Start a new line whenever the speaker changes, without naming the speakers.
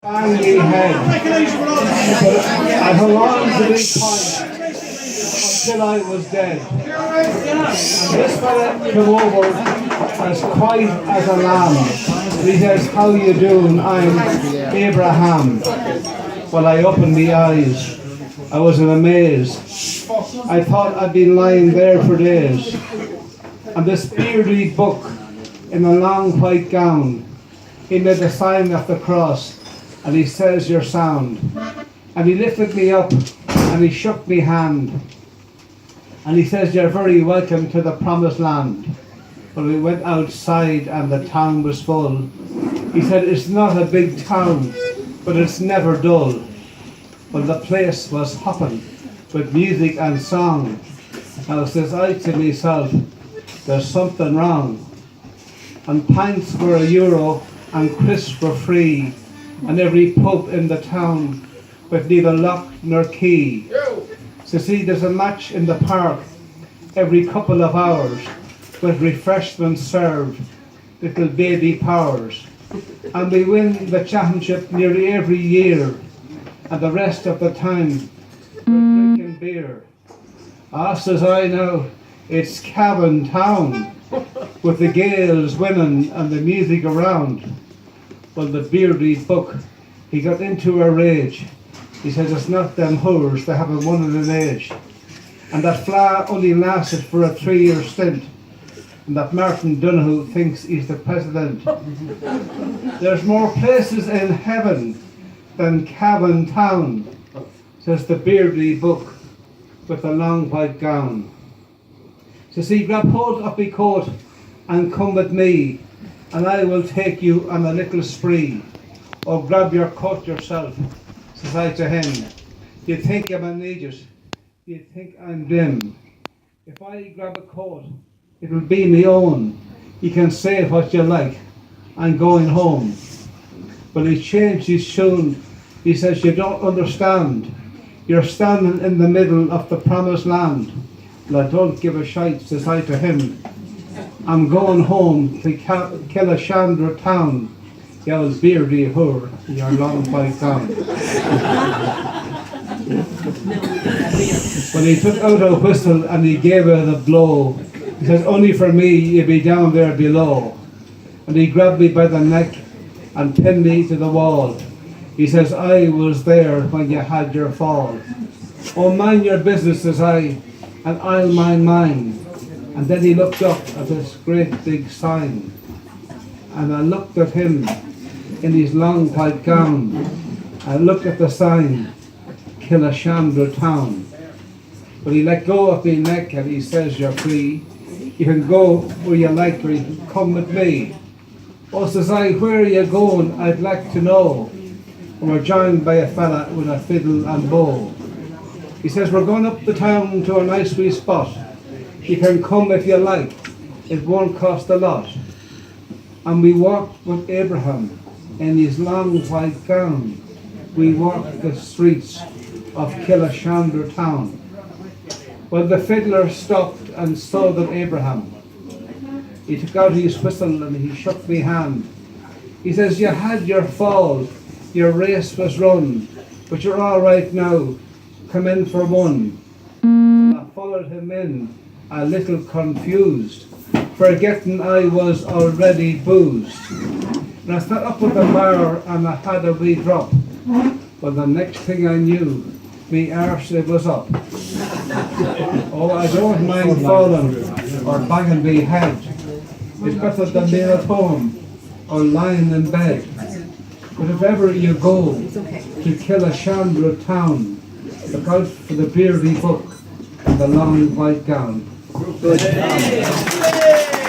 Bang me head. I hung on to this point until I was dead. And this fella came over as quiet as a lamb. He says, "How you doing? I'm Abraham." Well, I opened my eyes. I was in a maze. I thought I'd been lying there for days. And this beardly book in a long white gown, he made the sign of the cross, and he says, "You're sound." And he lifted me up and he shook me hand, and he says, "You're very welcome to the promised land." But we went outside and the town was full. He said, "It's not a big town, but it's never dull." Well, the place was hopping with music and song. Now says I to myself, there's something wrong. And pints were €1 and crisps were free, and every pub in the town with neither lock nor key. So see, there's a match in the park every couple of hours with refreshments served, little baby powers. And we win the championship nearly every year, and the rest of the time we're drinking beer. Ah, says I now, it's Cavan Town, with the gales winning and the music around. Well, the beardy book, he got into a rage. He says, "It's not them whores, they haven't won in an age." And that Fleadh only lasted for a 3-year stint, and that Martin Donoghue thinks he's the president. There's more places in heaven than Cavan Town, says the beardy book with the long white gown. So see, grab hold of me coat and come with me, and I will take you on a little spree. Or grab your coat yourself, says I to him. Do you think I'm an idiot? Do you think I'm dim? If I grab a coat, it'll be me own. You can say what you like, I'm going home. But he changed his tune. He says, "You don't understand. You're standing in the middle of the promised land." Well, I don't give a shite, says I to him. I'm going home to Killashandra town. You old beardy whore, your long white gown. When he took out a whistle and he gave it a blow, he says, "Only for me, you'll be down there below." And he grabbed me by the neck and pinned me to the wall. He says, "I was there when you had your fall." "Oh, mind your business," says I, "and I'll mind mine." And then he looked up at this great big sign, and I looked at him in his long white gown. I looked at the sign, Killashandra town. But he let go of my neck and he says, "You're free. You can go where you like, or you can come with me." "Oh," says I, "where are you going? I'd like to know." And we're joined by a fella with a fiddle and bow. He says, "We're going up the town to a nice wee spot. You can come if you like. It won't cost a lot." And we walked with Abraham in his long white gown. We walked the streets of Killashandra town. Well, the fiddler stopped, and so did Abraham. He took out his whistle and he shook me hand. He says, "You had your fall, your race was run, but you're all right now. Come in for one." And I followed him in, a little confused, forgetting I was already boozed. And I sat up at the bar and I had a wee drop. Well, the next thing I knew, me arse it was up. Oh, I don't mind falling or banging me head. It's better than being at home or lying in bed. But if ever you go to Killashandra town, look out for the beardy book and the long white gown. Good.